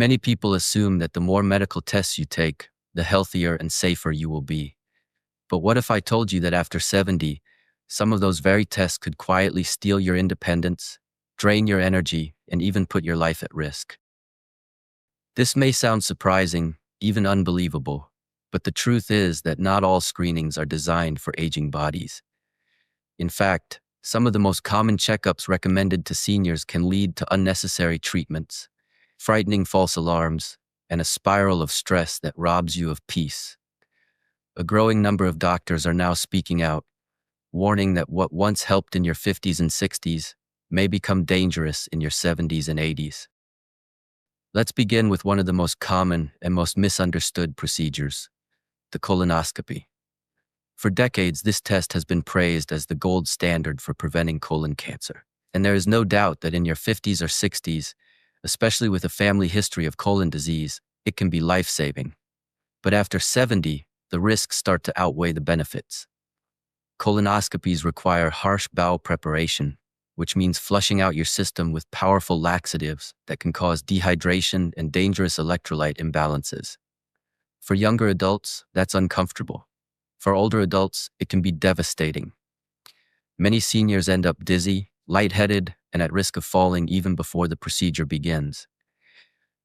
Many people assume that the more medical tests you take, the healthier and safer you will be. But what if I told you that after 70, some of those very tests could quietly steal your independence, drain your energy, and even put your life at risk? This may sound surprising, even unbelievable, but the truth is that not all screenings are designed for aging bodies. In fact, some of the most common checkups recommended to seniors can lead to unnecessary treatments, frightening false alarms, and a spiral of stress that robs you of peace. A growing number of doctors are now speaking out, warning that what once helped in your 50s and 60s may become dangerous in your 70s and 80s. Let's begin with one of the most common and most misunderstood procedures, the colonoscopy. For decades, this test has been praised as the gold standard for preventing colon cancer. And there is no doubt that in your 50s or 60s, especially with a family history of colon disease, it can be life-saving. But after 70, the risks start to outweigh the benefits. Colonoscopies require harsh bowel preparation, which means flushing out your system with powerful laxatives that can cause dehydration and dangerous electrolyte imbalances. For younger adults, that's uncomfortable. For older adults, it can be devastating. Many seniors end up dizzy, lightheaded, and at risk of falling even before the procedure begins.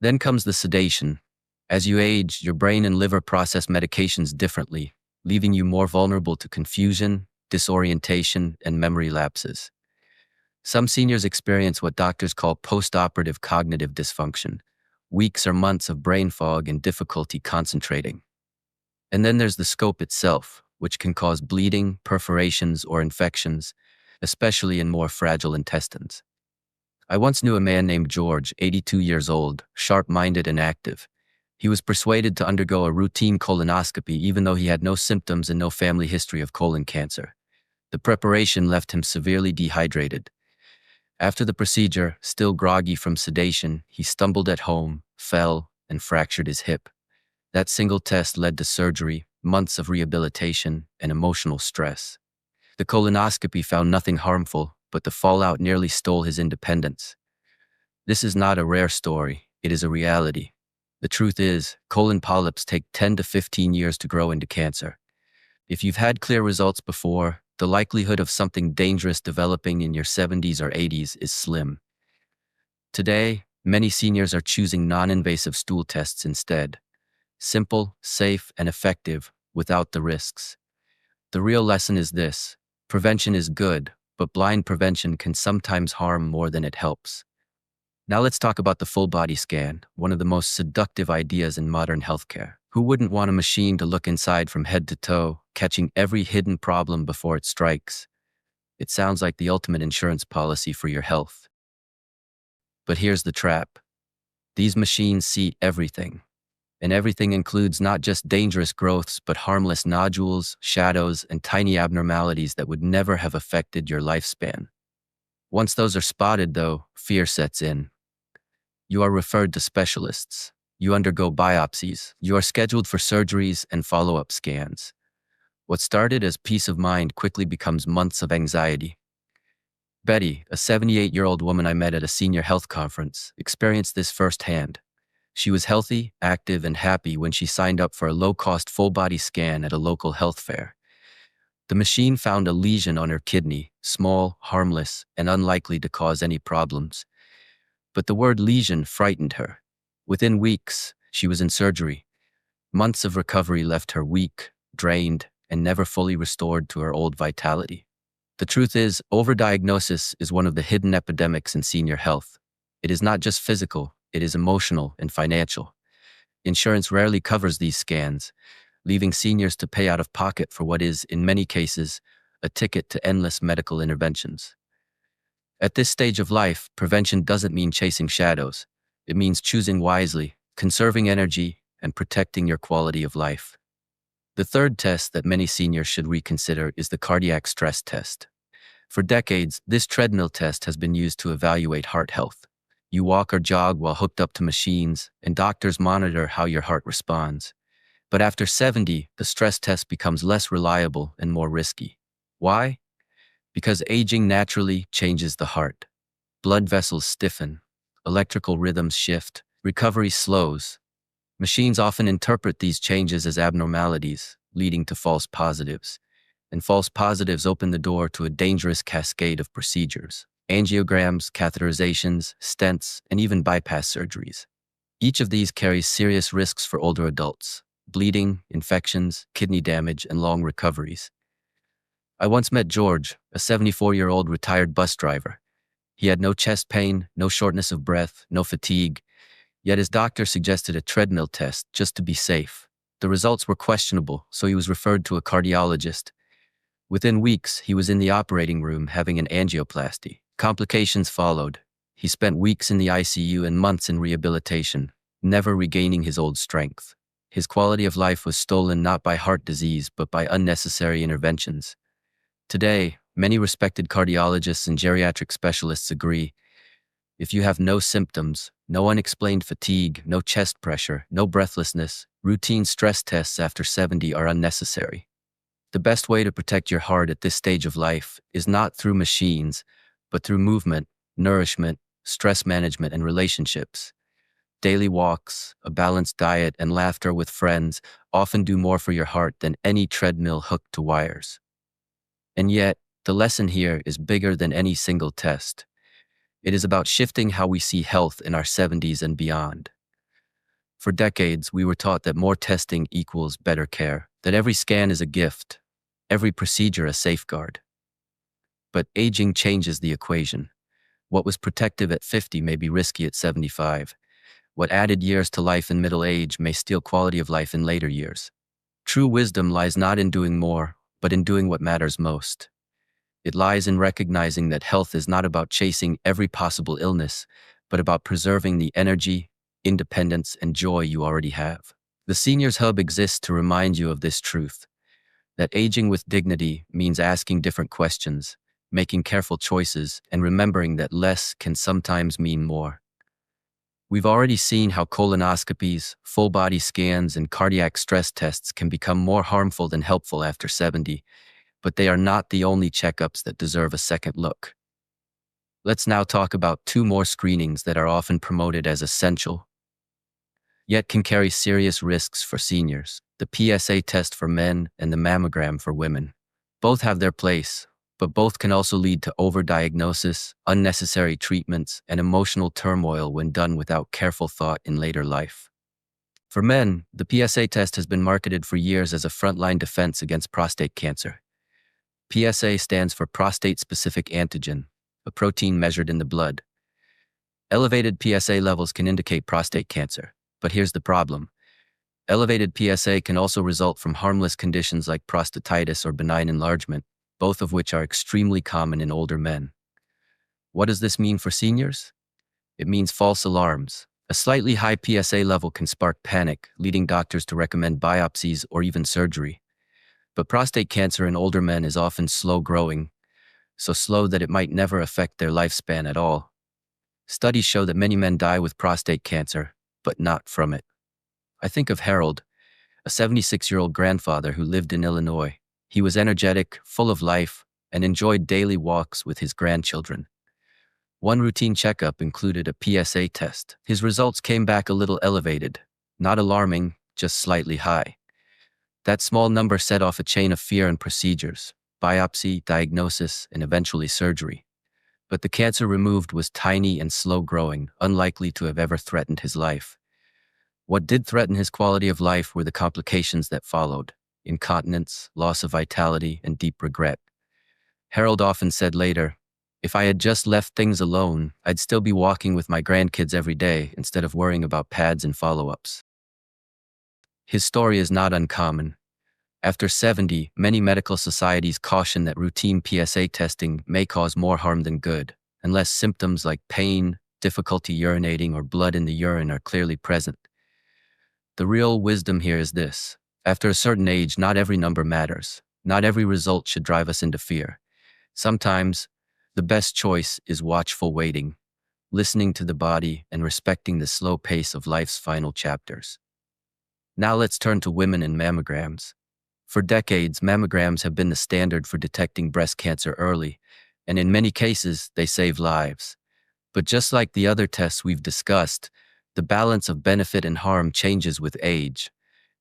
Then comes the sedation. As you age, your brain and liver process medications differently, leaving you more vulnerable to confusion, disorientation, and memory lapses. Some seniors experience what doctors call post-operative cognitive dysfunction, weeks or months of brain fog and difficulty concentrating. And then there's the scope itself, which can cause bleeding, perforations, or infections, especially in more fragile intestines. I once knew a man named George, 82 years old, sharp-minded and active. He was persuaded to undergo a routine colonoscopy even though he had no symptoms and no family history of colon cancer. The preparation left him severely dehydrated. After the procedure, still groggy from sedation, he stumbled at home, fell, and fractured his hip. That single test led to surgery, months of rehabilitation, and emotional stress. The colonoscopy found nothing harmful, but the fallout nearly stole his independence. This is not a rare story, it is a reality. The truth is, colon polyps take 10 to 15 years to grow into cancer. If you've had clear results before, the likelihood of something dangerous developing in your 70s or 80s is slim. Today, many seniors are choosing non-invasive stool tests instead. Simple, safe, and effective, without the risks. The real lesson is this: prevention is good, but blind prevention can sometimes harm more than it helps. Now let's talk about the full body scan, one of the most seductive ideas in modern healthcare. Who wouldn't want a machine to look inside from head to toe, catching every hidden problem before it strikes? It sounds like the ultimate insurance policy for your health. But here's the trap. These machines see everything. And everything includes not just dangerous growths, but harmless nodules, shadows, and tiny abnormalities that would never have affected your lifespan. Once those are spotted, though, fear sets in. You are referred to specialists. You undergo biopsies. You are scheduled for surgeries and follow-up scans. What started as peace of mind quickly becomes months of anxiety. Betty, a 78-year-old woman I met at a senior health conference, experienced this firsthand. She was healthy, active, and happy when she signed up for a low-cost full-body scan at a local health fair. The machine found a lesion on her kidney, small, harmless, and unlikely to cause any problems. But the word lesion frightened her. Within weeks, she was in surgery. Months of recovery left her weak, drained, and never fully restored to her old vitality. The truth is, overdiagnosis is one of the hidden epidemics in senior health. It is not just physical, it is emotional and financial. Insurance rarely covers these scans, leaving seniors to pay out of pocket for what is, in many cases, a ticket to endless medical interventions. At this stage of life, prevention doesn't mean chasing shadows. It means choosing wisely, conserving energy, and protecting your quality of life. The third test that many seniors should reconsider is the cardiac stress test. For decades, this treadmill test has been used to evaluate heart health. You walk or jog while hooked up to machines, and doctors monitor how your heart responds. But after 70, the stress test becomes less reliable and more risky. Why? Because aging naturally changes the heart. Blood vessels stiffen, electrical rhythms shift, Recovery slows. Machines often interpret these changes as abnormalities, leading to false positives. And false positives open the door to a dangerous cascade of procedures: angiograms, catheterizations, stents, and even bypass surgeries. Each of these carries serious risks for older adults: bleeding, infections, kidney damage, and long recoveries. I once met George, a 74-year-old retired bus driver. He had no chest pain, no shortness of breath, no fatigue, yet his doctor suggested a treadmill test just to be safe. The results were questionable, so he was referred to a cardiologist. Within weeks, he was in the operating room having an angioplasty. Complications followed. He spent weeks in the ICU and months in rehabilitation, never regaining his old strength. His quality of life was stolen not by heart disease, but by unnecessary interventions. Today, many respected cardiologists and geriatric specialists agree: if you have no symptoms, no unexplained fatigue, no chest pressure, no breathlessness, routine stress tests after 70 are unnecessary. The best way to protect your heart at this stage of life is not through machines, but through movement, nourishment, stress management, and relationships. Daily walks, a balanced diet, and laughter with friends often do more for your heart than any treadmill hooked to wires. And yet, the lesson here is bigger than any single test. It is about shifting how we see health in our 70s and beyond. For decades, we were taught that more testing equals better care, that every scan is a gift, every procedure a safeguard. But aging changes the equation. What was protective at 50 may be risky at 75. What added years to life in middle age may steal quality of life in later years. True wisdom lies not in doing more, but in doing what matters most. It lies in recognizing that health is not about chasing every possible illness, but about preserving the energy, independence, and joy you already have. The Seniors Hub exists to remind you of this truth: that aging with dignity means asking different questions, making careful choices, and remembering that less can sometimes mean more. We've already seen how colonoscopies, full-body scans, and cardiac stress tests can become more harmful than helpful after 70, but they are not the only checkups that deserve a second look. Let's now talk about two more screenings that are often promoted as essential, yet can carry serious risks for seniors: the PSA test for men and the mammogram for women. Both have their place, but both can also lead to overdiagnosis, unnecessary treatments, and emotional turmoil when done without careful thought in later life. For men, the PSA test has been marketed for years as a frontline defense against prostate cancer. PSA stands for prostate-specific antigen, a protein measured in the blood. Elevated PSA levels can indicate prostate cancer, but here's the problem. Elevated PSA can also result from harmless conditions like prostatitis or benign enlargement, both of which are extremely common in older men. What does this mean for seniors? It means false alarms. A slightly high PSA level can spark panic, leading doctors to recommend biopsies or even surgery. But prostate cancer in older men is often slow-growing, so slow that it might never affect their lifespan at all. Studies show that many men die with prostate cancer, but not from it. I think of Harold, a 76-year-old grandfather who lived in Illinois. He was energetic, full of life, and enjoyed daily walks with his grandchildren. One routine checkup included a PSA test. His results came back a little elevated, not alarming, just slightly high. That small number set off a chain of fear and procedures: biopsy, diagnosis, and eventually surgery. But the cancer removed was tiny and slow-growing, unlikely to have ever threatened his life. What did threaten his quality of life were the complications that followed: incontinence, loss of vitality, and deep regret. Harold often said later, "If I had just left things alone, I'd still be walking with my grandkids every day instead of worrying about pads and follow-ups." His story is not uncommon. After 70, many medical societies caution that routine PSA testing may cause more harm than good, unless symptoms like pain, difficulty urinating, or blood in the urine are clearly present. The real wisdom here is this: after a certain age, not every number matters. Not every result should drive us into fear. Sometimes, the best choice is watchful waiting, listening to the body, and respecting the slow pace of life's final chapters. Now let's turn to women and mammograms. For decades, mammograms have been the standard for detecting breast cancer early, and in many cases, they save lives. But just like the other tests we've discussed, The balance of benefit and harm changes with age.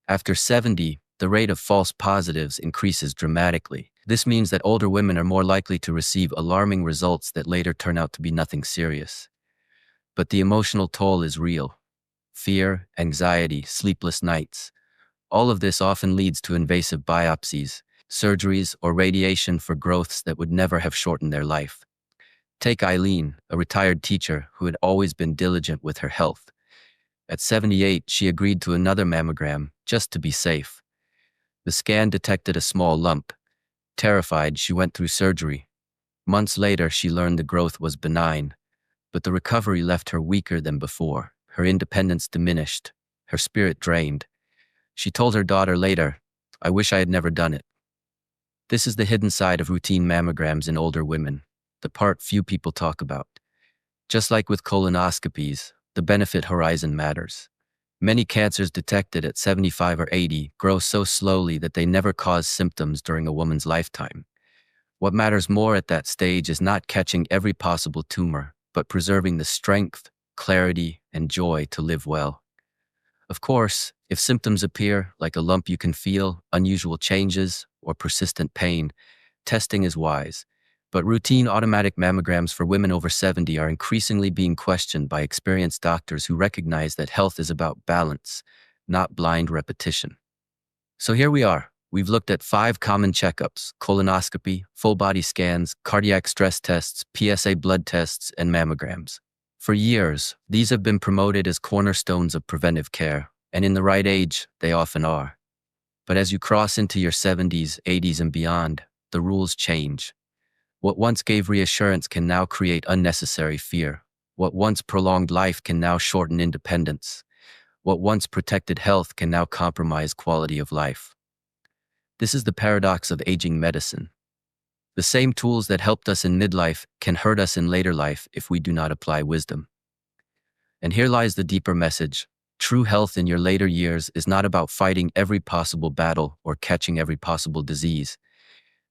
After 70, the rate of false positives increases dramatically. This means that older women are more likely to receive alarming results that later turn out to be nothing serious. But the emotional toll is real. Fear, anxiety, sleepless nights. All of this often leads to invasive biopsies, surgeries, or radiation for growths that would never have shortened their life. Take Eileen, a retired teacher who had always been diligent with her health. At 78, she agreed to another mammogram, just to be safe. The scan detected a small lump. Terrified, she went through surgery. Months later, she learned the growth was benign, but the recovery left her weaker than before. Her independence diminished, her spirit drained. She told her daughter later, "I wish I had never done it." This is the hidden side of routine mammograms in older women, the part few people talk about. Just like with colonoscopies, the benefit horizon matters. Many cancers detected at 75 or 80 grow so slowly that they never cause symptoms during a woman's lifetime. What matters more at that stage is not catching every possible tumor, but preserving the strength, clarity, and joy to live well. Of course, if symptoms appear, like a lump you can feel, unusual changes, or persistent pain, testing is wise. But routine automatic mammograms for women over 70 are increasingly being questioned by experienced doctors who recognize that health is about balance, not blind repetition. So here we are. We've looked at 5 common checkups: colonoscopy, full body scans, cardiac stress tests, PSA blood tests, and mammograms. For years, these have been promoted as cornerstones of preventive care, and in the right age, they often are. But as you cross into your 70s, 80s, and beyond, the rules change. What once gave reassurance can now create unnecessary fear. What once prolonged life can now shorten independence. What once protected health can now compromise quality of life. This is the paradox of aging medicine. The same tools that helped us in midlife can hurt us in later life if we do not apply wisdom. And here lies the deeper message. True health in your later years is not about fighting every possible battle or catching every possible disease.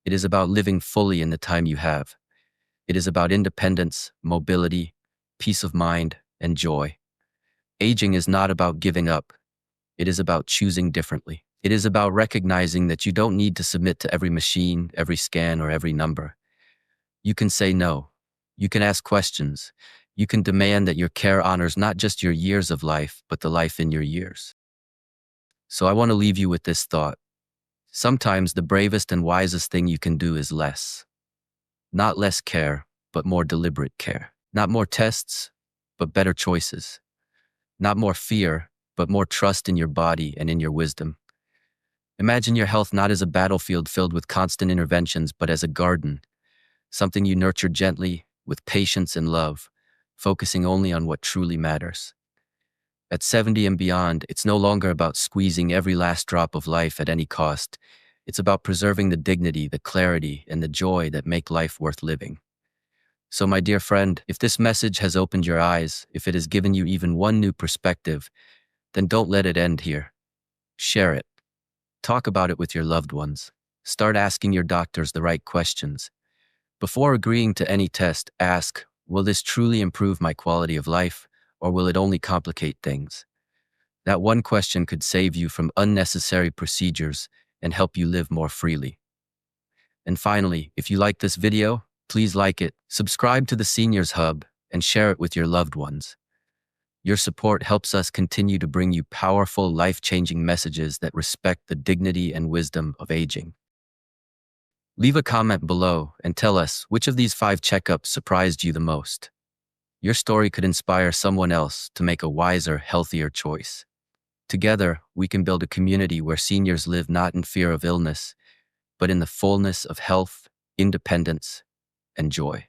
It is about living fully in the time you have. It is about independence, mobility, peace of mind, and joy. Aging is not about giving up. It is about choosing differently. It is about recognizing that you don't need to submit to every machine, every scan, or every number. You can say no. You can ask questions. You can demand that your care honors not just your years of life, but the life in your years. So I want to leave you with this thought. Sometimes the bravest and wisest thing you can do is less. Not less care, but more deliberate care. Not more tests, but better choices. Not more fear, but more trust in your body and in your wisdom. Imagine your health not as a battlefield filled with constant interventions, but as a garden, something you nurture gently, with patience and love, focusing only on what truly matters. At 70 and beyond, it's no longer about squeezing every last drop of life at any cost. It's about preserving the dignity, the clarity, and the joy that make life worth living. So, my dear friend, if this message has opened your eyes, if it has given you even one new perspective, then don't let it end here. Share it. Talk about it with your loved ones. Start asking your doctors the right questions. Before agreeing to any test, ask, will this truly improve my quality of life, or will it only complicate things? That one question could save you from unnecessary procedures and help you live more freely. And finally, if you like this video, please like it, subscribe to the Seniors Hub, and share it with your loved ones. Your support helps us continue to bring you powerful, life-changing messages that respect the dignity and wisdom of aging. Leave a comment below and tell us which of these 5 checkups surprised you the most. Your story could inspire someone else to make a wiser, healthier choice. Together, we can build a community where seniors live not in fear of illness, but in the fullness of health, independence, and joy.